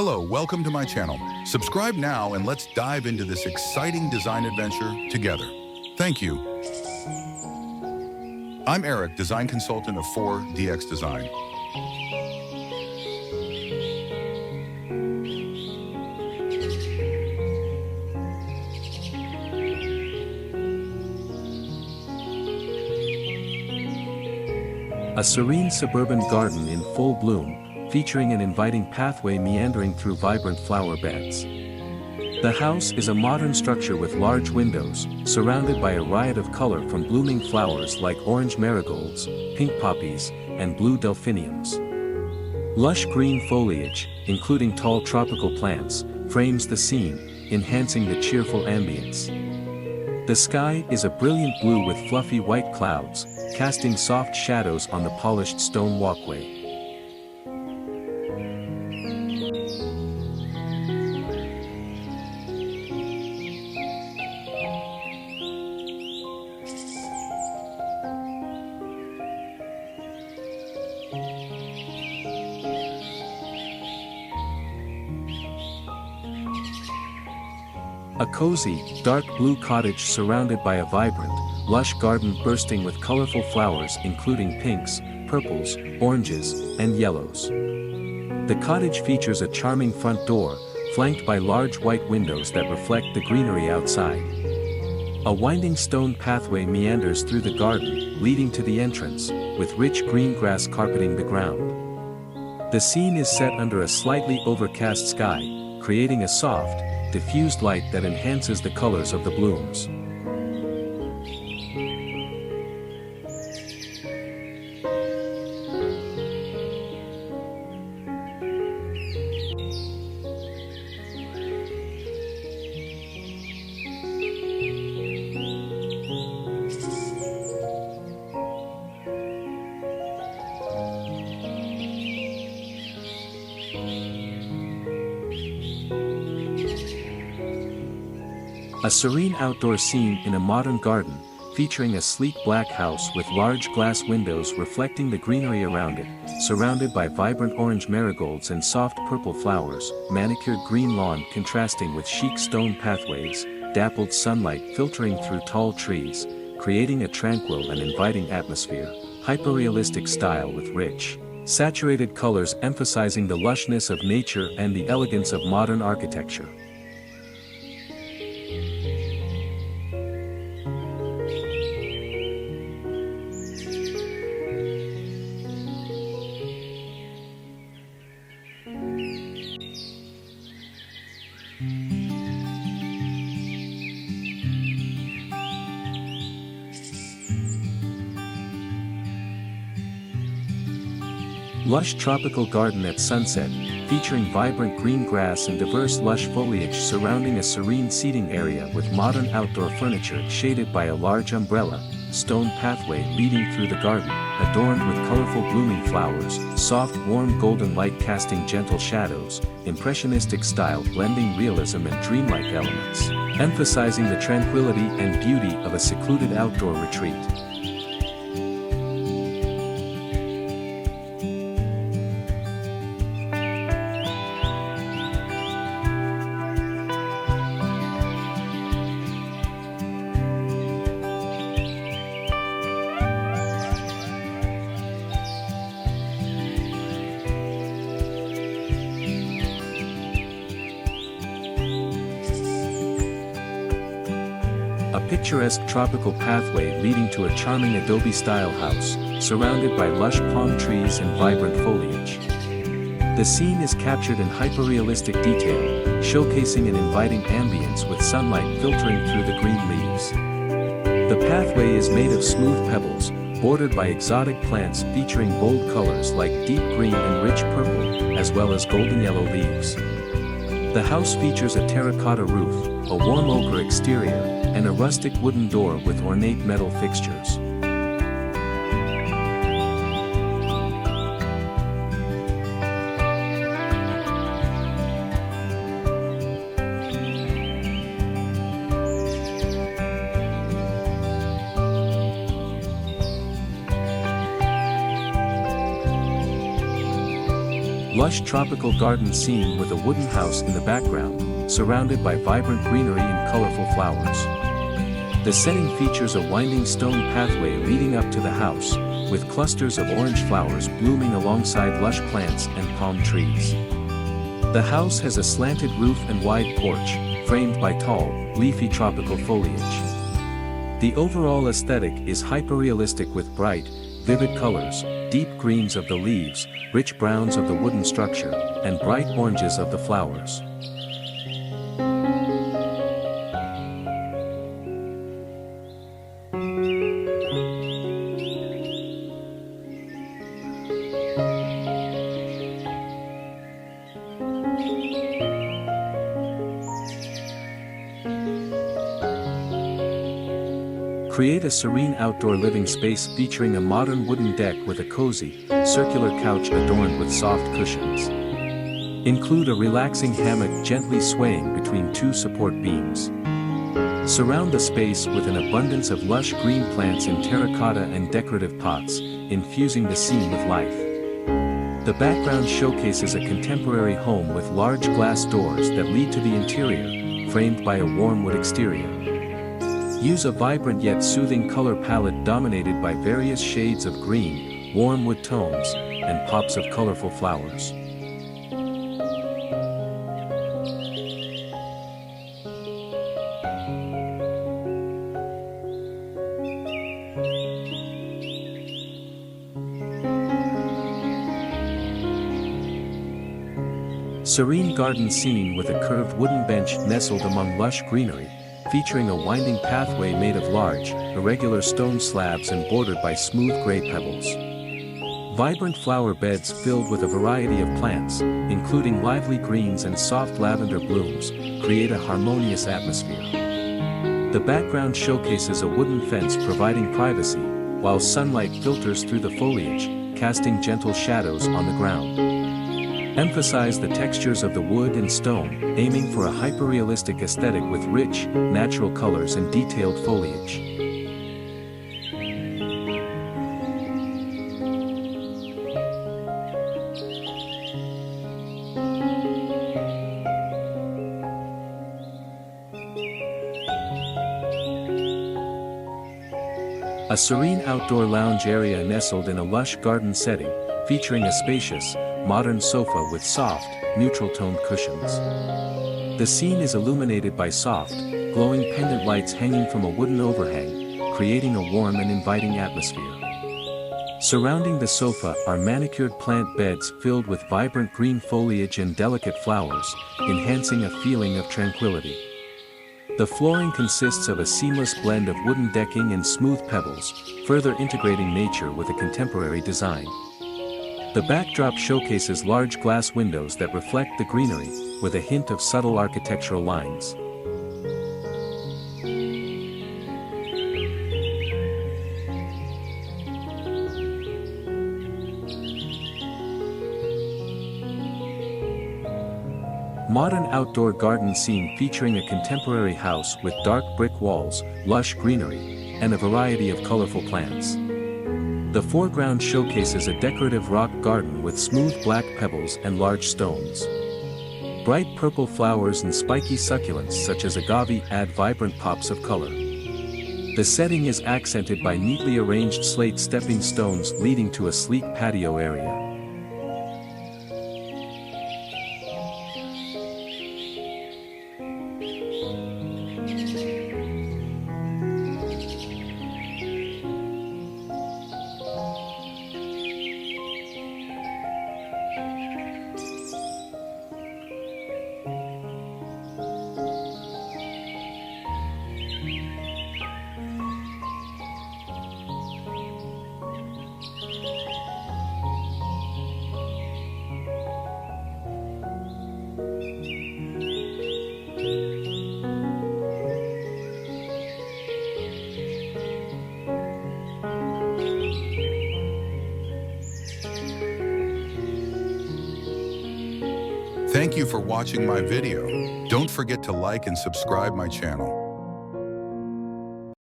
Hello, welcome to my channel. Subscribe now and let's dive into this exciting design adventure together. Thank you. I'm Eric, design consultant of 4DX Design. A serene suburban garden in full bloom, featuring an inviting pathway meandering through vibrant flower beds. The house is a modern structure with large windows, surrounded by a riot of color from blooming flowers like orange marigolds, pink poppies, and blue delphiniums. Lush green foliage, including tall tropical plants, frames the scene, enhancing the cheerful ambience. The sky is a brilliant blue with fluffy white clouds, casting soft shadows on the polished stone walkway. A cozy, dark blue cottage surrounded by a vibrant, lush garden bursting with colorful flowers including pinks, purples, oranges, and yellows. The cottage features a charming front door, flanked by large white windows that reflect the greenery outside. A winding stone pathway meanders through the garden, leading to the entrance, with rich green grass carpeting the ground. The scene is set under a slightly overcast sky, creating a soft, diffused light that enhances the colors of the blooms. A serene outdoor scene in a modern garden, featuring a sleek black house with large glass windows reflecting the greenery around it, surrounded by vibrant orange marigolds and soft purple flowers, manicured green lawn contrasting with chic stone pathways, dappled sunlight filtering through tall trees, creating a tranquil and inviting atmosphere, hyperrealistic style with rich, saturated colors emphasizing the lushness of nature and the elegance of modern architecture. Lush tropical garden at sunset, featuring vibrant green grass and diverse lush foliage surrounding a serene seating area with modern outdoor furniture shaded by a large umbrella, stone pathway leading through the garden, adorned with colorful blooming flowers, soft warm golden light casting gentle shadows, impressionistic style blending realism and dreamlike elements, emphasizing the tranquility and beauty of a secluded outdoor retreat. A picturesque tropical pathway leading to a charming Adobe-style house, surrounded by lush palm trees and vibrant foliage. The scene is captured in hyperrealistic detail, showcasing an inviting ambience with sunlight filtering through the green leaves. The pathway is made of smooth pebbles, bordered by exotic plants featuring bold colors like deep green and rich purple, as well as golden yellow leaves. The house features a terracotta roof, a warm ochre exterior, and a rustic wooden door with ornate metal fixtures. lush tropical garden scene with a wooden house in the background, surrounded by vibrant greenery and colorful flowers. The setting features a winding stone pathway leading up to the house, with clusters of orange flowers blooming alongside lush plants and palm trees. The house has a slanted roof and wide porch, framed by tall, leafy tropical foliage. The overall aesthetic is hyperrealistic with bright, vivid colors, deep greens of the leaves, rich browns of the wooden structure, and bright oranges of the flowers. Create a serene outdoor living space featuring a modern wooden deck with a cozy, circular couch adorned with soft cushions. Include a relaxing hammock gently swaying between two support beams. Surround the space with an abundance of lush green plants in terracotta and decorative pots, infusing the scene with life. The background showcases a contemporary home with large glass doors that lead to the interior, framed by a warm wood exterior. Use a vibrant yet soothing color palette dominated by various shades of green, warm wood tones, and pops of colorful flowers. Serene garden scene with a curved wooden bench nestled among lush greenery, featuring a winding pathway made of large, irregular stone slabs and bordered by smooth gray pebbles. Vibrant flower beds filled with a variety of plants, including lively greens and soft lavender blooms, create a harmonious atmosphere. The background showcases a wooden fence providing privacy, while sunlight filters through the foliage, casting gentle shadows on the ground. Emphasize the textures of the wood and stone, aiming for a hyperrealistic aesthetic with rich, natural colors and detailed foliage. A serene outdoor lounge area nestled in a lush garden setting, featuring a spacious, modern sofa with soft, neutral-toned cushions. The scene is illuminated by soft, glowing pendant lights hanging from a wooden overhang, creating a warm and inviting atmosphere. Surrounding the sofa are manicured plant beds filled with vibrant green foliage and delicate flowers, enhancing a feeling of tranquility. The flooring consists of a seamless blend of wooden decking and smooth pebbles, further integrating nature with a contemporary design. The backdrop showcases large glass windows that reflect the greenery, with a hint of subtle architectural lines. Modern outdoor garden scene featuring a contemporary house with dark brick walls, lush greenery, and a variety of colorful plants. The foreground showcases a decorative rock garden with smooth black pebbles and large stones. Bright purple flowers and spiky succulents such as agave add vibrant pops of color. The setting is accented by neatly arranged slate stepping stones leading to a sleek patio area. Thank you for watching my video. Don't forget to like and subscribe my channel.